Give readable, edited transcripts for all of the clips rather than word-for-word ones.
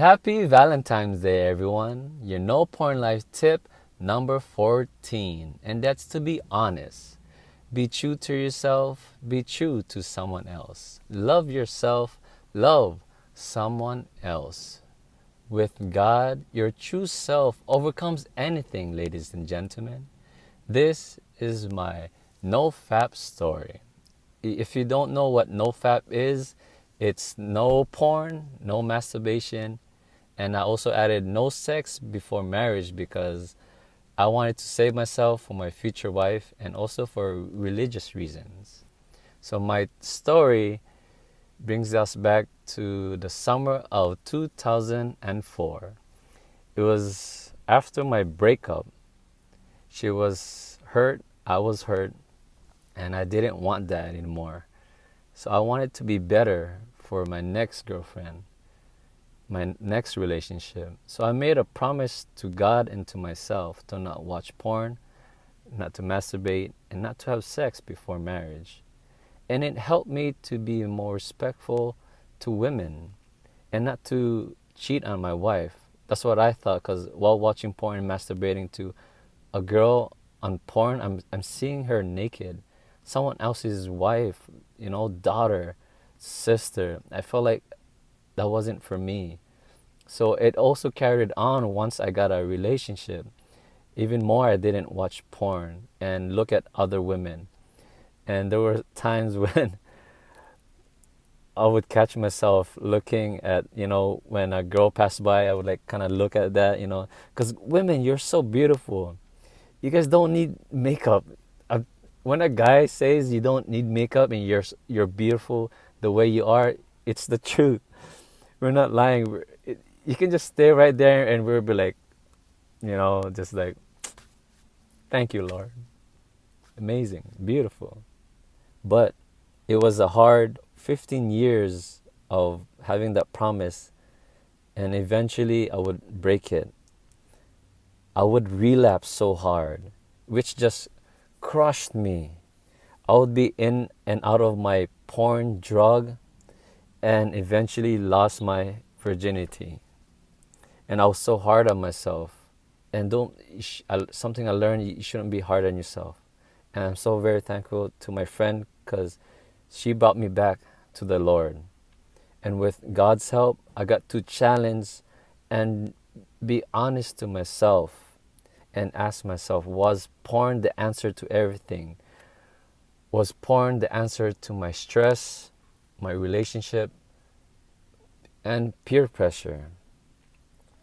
Happy Valentine's Day, everyone. Your no porn life tip number 14, and that's to be honest. Be true to yourself, be true to someone else. Love yourself, love someone else. With God, your true self overcomes anything, ladies and gentlemen. This is my no FAP story. If you don't know what no FAP is, it's no porn, no masturbation, and I also added no sex before marriage because I wanted to save myself for my future wife and also for religious reasons. So my story brings us back to the summer of 2004. It was after my breakup. She was hurt, I was hurt, and I didn't want that anymore. So I wanted to be better for my next girlfriend, my next relationship. So I made a promise to God and to myself to not watch porn, not to masturbate, and not to have sex before marriage. And it helped me to be more respectful to women and not to cheat on my wife. That's what I thought, because while watching porn and masturbating to a girl on porn, I'm seeing her naked. Someone else's wife, daughter, sister. I felt like that wasn't for me. So it also carried on once I got a relationship. Even more, I didn't watch porn and look at other women. And there were times when I would catch myself looking at, when a girl passed by, I would like kind of look at that, because women, you're so beautiful. You guys don't need makeup. When a guy says you don't need makeup and you're beautiful the way you are, it's the truth. We're not lying. You can just stay right there and we'll be like, just like, thank you, Lord. Amazing, beautiful. But it was a hard 15 years of having that promise, and eventually I would break it. I would relapse so hard, which just crushed me. I would be in and out of my porn drug and eventually lost my virginity. And I was so hard on myself. And something I learned, you shouldn't be hard on yourself. And I'm so very thankful to my friend because she brought me back to the Lord. And with God's help, I got to challenge and be honest to myself and ask myself, was porn the answer to everything? Was porn the answer to my stress, my relationship, and peer pressure?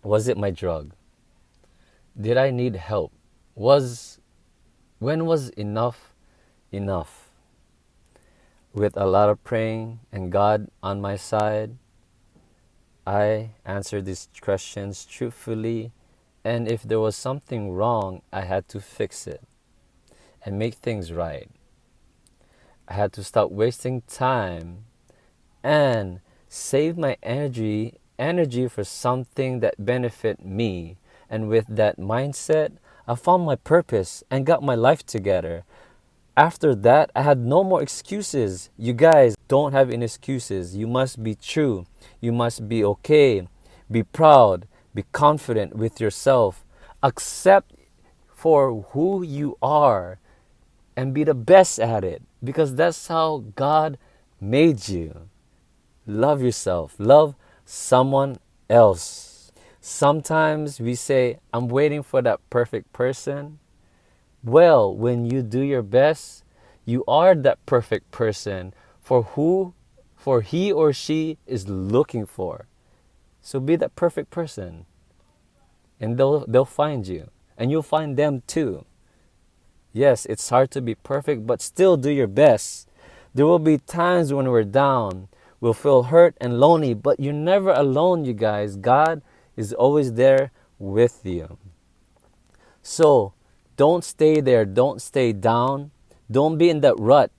Was it my drug? Did I need help? When was enough enough? With a lot of praying and God on my side, I answered these questions truthfully, and if there was something wrong, I had to fix it and make things right. I had to stop wasting time and save my energy for something that benefit me. And with that mindset, I found my purpose and got my life together. After that, I had no more excuses. You guys don't have any excuses. You must be true. You must be okay. Be proud. Be confident with yourself. Accept for who you are and be the best at it, because that's how God made you. Love yourself. Love someone else. Sometimes we say, I'm waiting for that perfect person. Well, when you do your best, you are that perfect person for he or she is looking for. So be that perfect person. And they'll find you. And you'll find them too. Yes, it's hard to be perfect, but still do your best. There will be times when we're down. We'll feel hurt and lonely, but you're never alone, you guys. God is always there with you. So, don't stay there. Don't stay down. Don't be in that rut.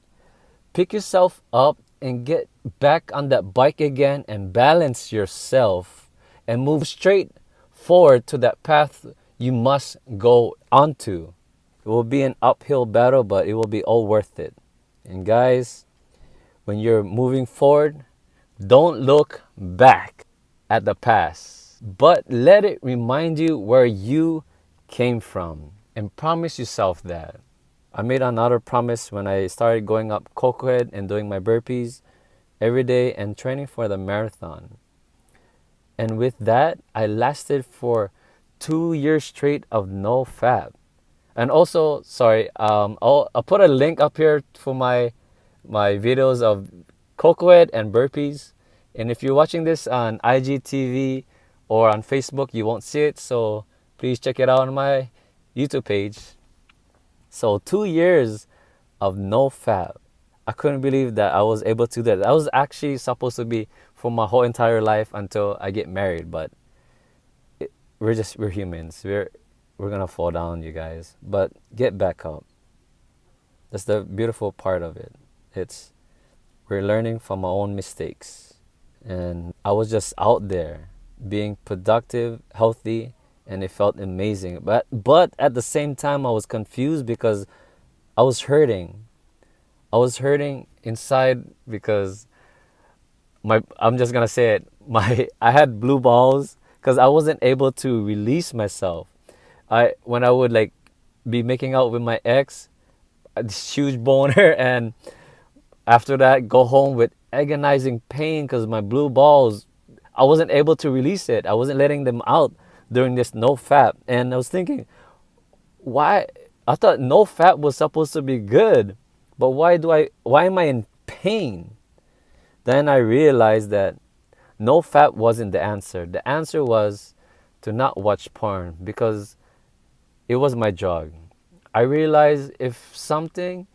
Pick yourself up and get back on that bike again and balance yourself and move straight forward to that path you must go onto. It will be an uphill battle, but it will be all worth it. And guys, when you're moving forward, don't look back at the past. But let it remind you where you came from, and promise yourself that. I made another promise when I started going up cokehead and doing my burpees every day and training for the marathon. And with that, I lasted for 2 years straight of no FAP. And also, sorry, I'll put a link up here for my videos of cokehead and burpees. And if you're watching this on IGTV or on Facebook, you won't see it. So please check it out on my YouTube page. So 2 years of no FAP. I couldn't believe that I was able to do that. That was actually supposed to be for my whole entire life until I get married. But we're humans. We're gonna fall down, you guys. But get back up. That's the beautiful part of it. We're learning from our own mistakes. And I was just out there being productive, healthy, and it felt amazing. But at the same time I was confused because I was hurting. I was hurting inside because I'm just gonna say it. I had blue balls because I wasn't able to release myself. When I would like be making out with my ex, this huge boner, and after that go home with agonizing pain because my blue balls, I wasn't able to release it. I wasn't letting them out during this no FAP, and I was thinking, why? I thought no FAP was supposed to be good, but why am I in pain? Then I realized that no FAP wasn't the answer. The answer was to not watch porn because it was my drug. I realized if something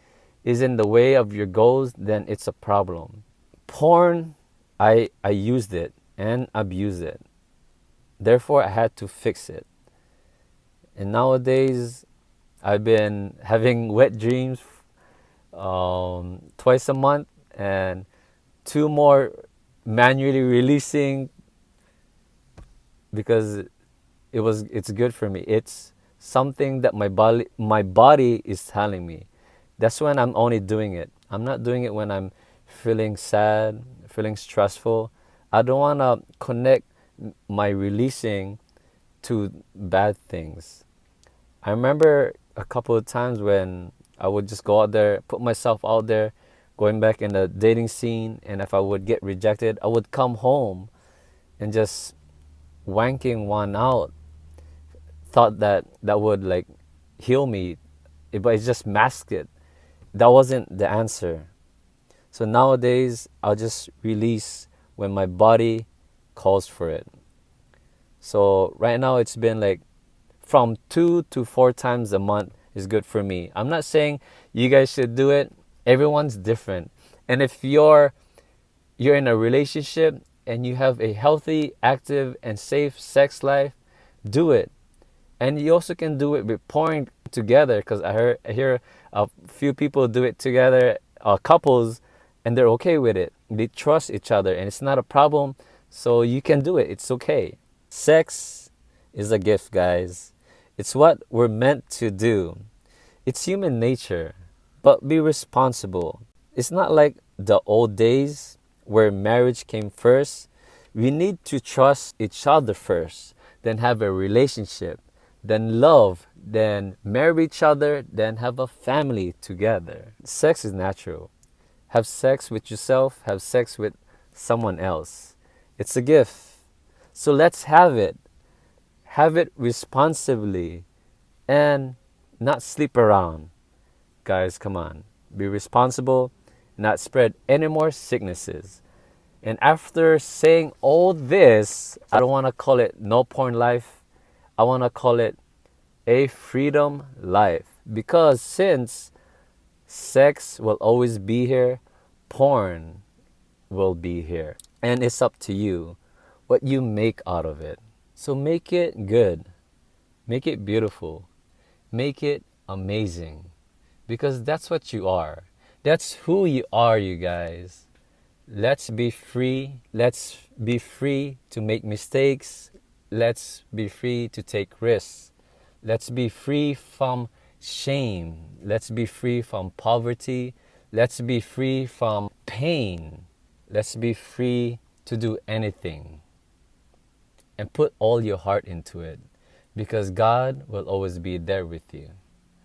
is in the way of your goals, then it's a problem. Porn, I used it and abused it. Therefore, I had to fix it. And nowadays, I've been having wet dreams twice a month and 2 more manually releasing because it's good for me. It's something that my body is telling me. That's when I'm only doing it. I'm not doing it when I'm feeling sad, feeling stressful. I don't want to connect my releasing to bad things. I remember a couple of times when I would just go out there, put myself out there, going back in the dating scene, and if I would get rejected, I would come home and just wanking one out. Thought that would like heal me, but it just masked it. That wasn't the answer. So nowadays, I'll just release when my body calls for it. So right now, it's been like from 2 to 4 times a month is good for me. I'm not saying you guys should do it. Everyone's different. And if you're in a relationship and you have a healthy, active, and safe sex life, do it. And you also can do it with pouring together, because I hear a few people do it together, couples, and they're okay with it. They trust each other and it's not a problem. So you can do it. It's okay. Sex is a gift, guys. It's what we're meant to do. It's human nature, but be responsible. It's not like the old days where marriage came first. We need to trust each other first, then have a relationship, then love, then marry each other, then have a family together. Sex is natural. Have sex with yourself, have sex with someone else. It's a gift. So let's have it. Have it responsibly and not sleep around. Guys, come on. Be responsible, not spread any more sicknesses. And after saying all this, I don't want to call it no porn life. I want to call it a freedom life. Because since sex will always be here, porn will be here. And it's up to you what you make out of it. So make it good. Make it beautiful. Make it amazing. Because that's what you are. That's who you are, you guys. Let's be free. Let's be free to make mistakes. Let's be free to take risks. Let's be free from shame. Let's be free from poverty. Let's be free from pain. Let's be free to do anything. and put all your heart into it, because God will always be there with you.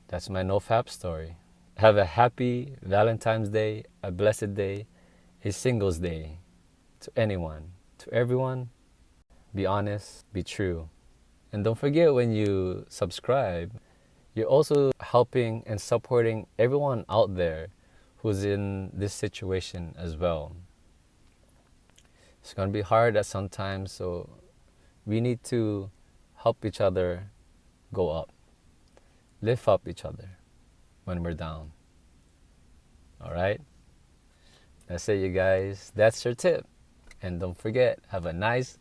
That's my No FAP story. Have a happy Valentine's Day, a blessed day, a Singles Day. To anyone, to everyone, be honest, be true. And don't forget, when you subscribe, you're also helping and supporting everyone out there who's in this situation as well. It's going to be hard at some times, so we need to help each other go up, lift up each other when we're down. All right? That's it, you guys. That's your tip. And don't forget, have a nice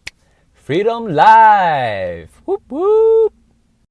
freedom life. Whoop, whoop.